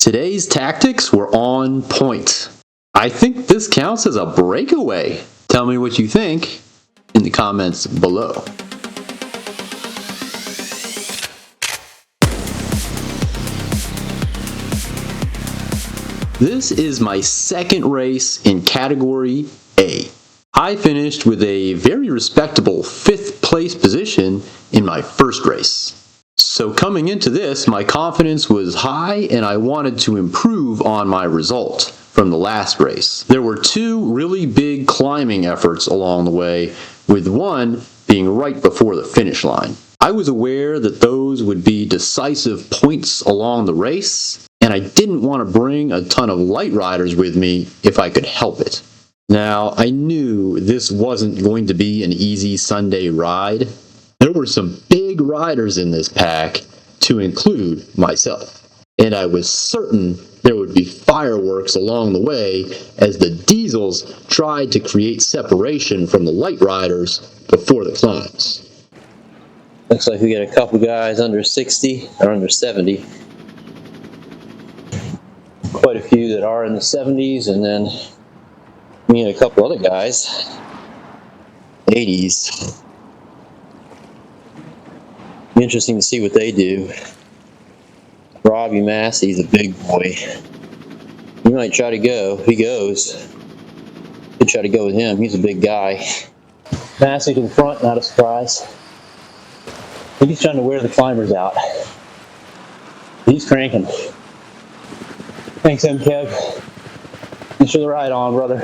Today's tactics were on point. I think this counts as a breakaway. Tell me what you think in the comments below. This is my second race in Category A. I finished with a very respectable 5th place position in my first race. So coming into this, my confidence was high and I wanted to improve on my result from the last race. There were 2 really big climbing efforts along the way, with one being right before the finish line. I was aware that those would be decisive points along the race, and I didn't want to bring a ton of light riders with me if I could help it. Now, I knew this wasn't going to be an easy Sunday ride. There were some big riders in this pack, to include myself. And I was certain there would be fireworks along the way as the diesels tried to create separation from the light riders before the climbs. Looks like we got a couple guys under 60 or under 70. Quite a few that are in the 70s, and then me and a couple other guys, 80s. Interesting to see what they do. Robbie Massey's a big boy. He might try to go. He goes. Could try to go with him. He's a big guy. Massey to the front, not a surprise. I think he's trying to wear the climbers out. He's cranking. Thanks, Kev. Thanks for the ride on, brother.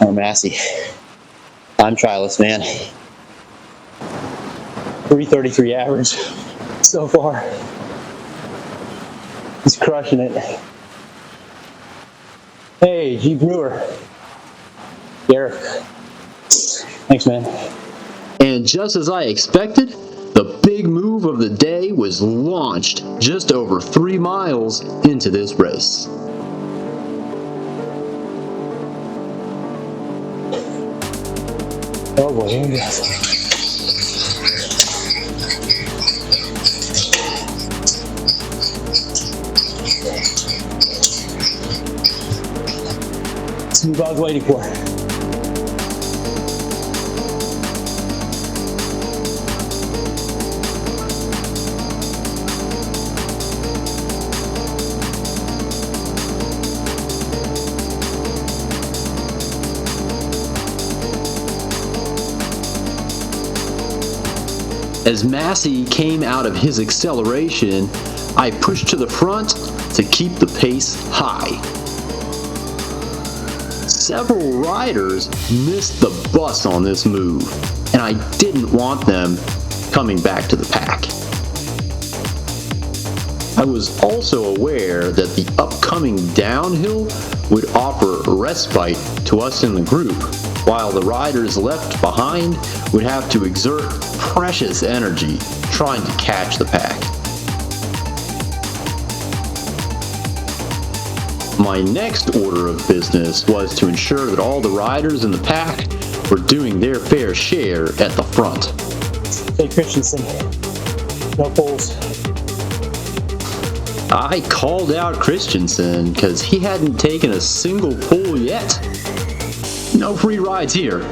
Oh, Massey. I'm trialist, man. 333 average so far. He's crushing it. Hey, G. Brewer. Gareth. Thanks, man. And just as I expected, the big move of the day was launched just over 3 miles into this race. Oh boy, here we go. That's who I was waiting for. As Massey came out of his acceleration, I pushed to the front to keep the pace high. Several riders missed the bus on this move, and I didn't want them coming back to the pack. I was also aware that the upcoming downhill would offer respite to us in the group, while the riders left behind would have to exert precious energy trying to catch the pack. My next order of business was to ensure that all the riders in the pack were doing their fair share at the front. Hey, Christensen. No poles. I called out Christensen because he hadn't taken a single pull yet. No free rides here.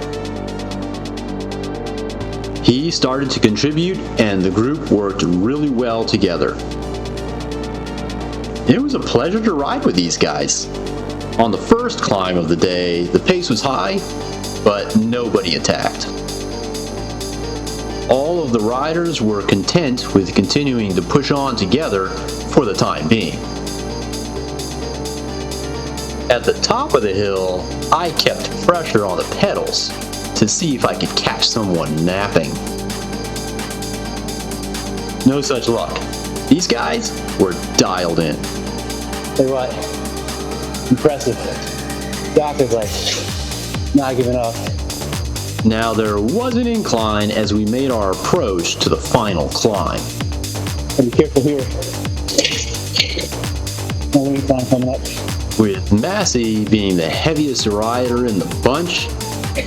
He started to contribute and the group worked really well together. It was a pleasure to ride with these guys. On the first climb of the day, the pace was high, but nobody attacked. All of the riders were content with continuing to push on together for the time being. At the top of the hill, I kept pressure on the pedals to see if I could catch someone napping. No such luck. These guys were dialed in. Hey, what? Impressive. Doc is like not giving up. Now there was an incline as we made our approach to the final climb. Be careful here. No incline coming up. With Massey being the heaviest rider in the bunch,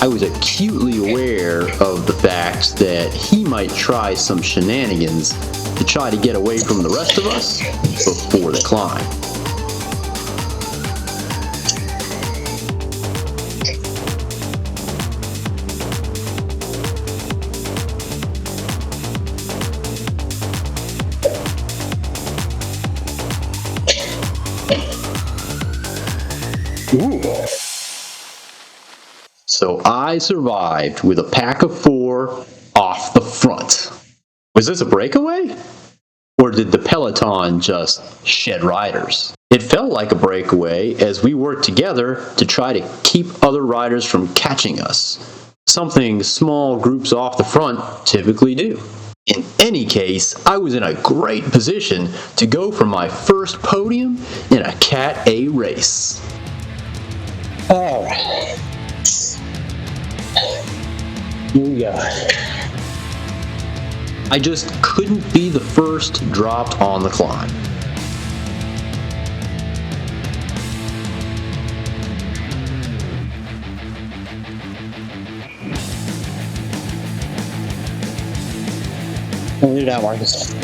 I was acutely aware of the fact that he might try some shenanigans to try to get away from the rest of us before the climb. Ooh. So I survived with a pack of 4 off the front. Was this a breakaway? Or did the peloton just shed riders? It felt like a breakaway as we worked together to try to keep other riders from catching us, something small groups off the front typically do. In any case, I was in a great position to go for my first podium in a Cat A race. All right. Here we go. I just couldn't be the first dropped on the climb. Leave it out, Marcus.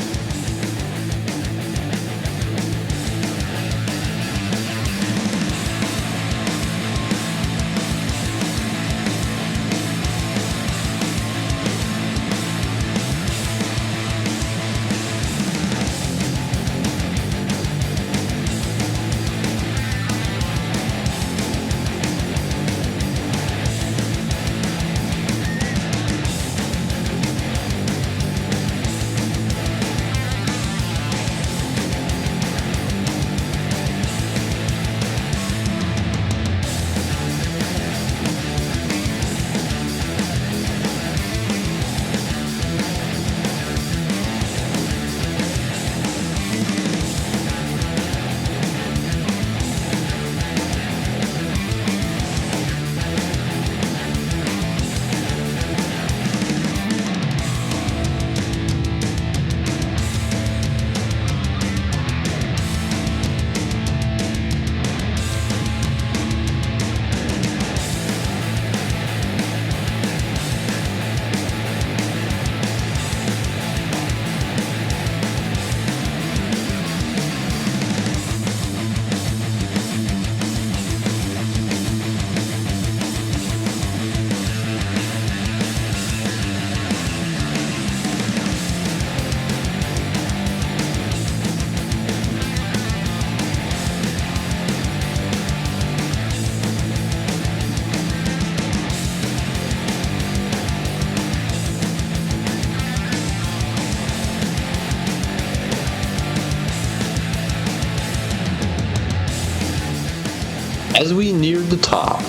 As we neared the top,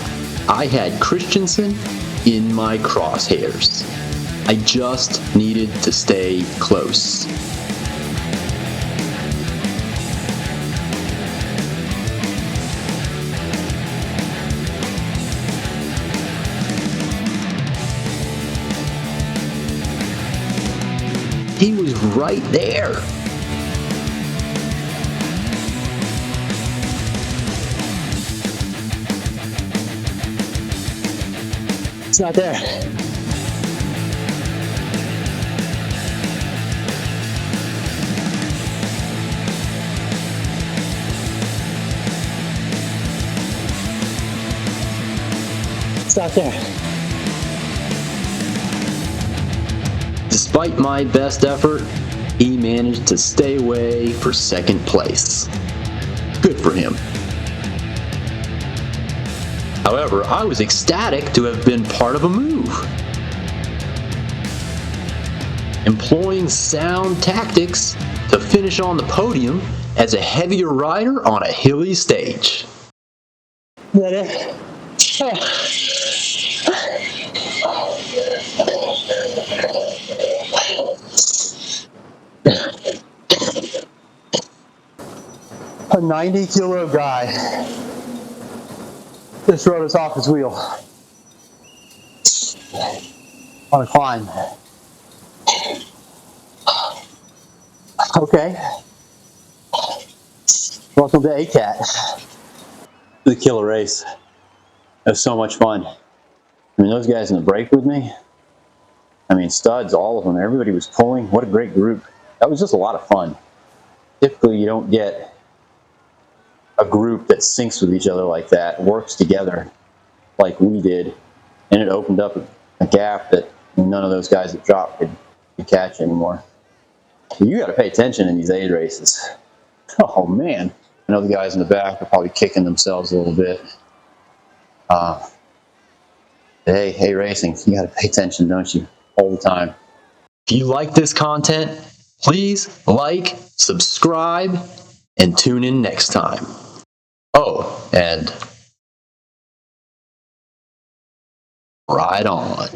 I had Christensen in my crosshairs. I just needed to stay close. He was right there. It's not there. It's not there. Despite my best effort, he managed to stay away for second place. Good for him. However, I was ecstatic to have been part of a move. Employing sound tactics to finish on the podium as a heavier rider on a hilly stage. Is that it? A 90-kilo guy just rode us off his wheel on a climb. Okay. Welcome to ACAT. The killer race. It was so much fun. I mean, those guys in the break with me, I mean, studs, all of them. Everybody was pulling. What a great group. that was just a lot of fun. Typically, you don't get a group that syncs with each other like that, works together like we did, and it opened up a gap that none of those guys that dropped could catch anymore. You got to pay attention in these aid races. Oh man, I know the guys in the back are probably kicking themselves a little bit. Hey, racing, you got to pay attention, don't you? All the time. If you like this content, please like, subscribe, and tune in next time. Oh, and ride on.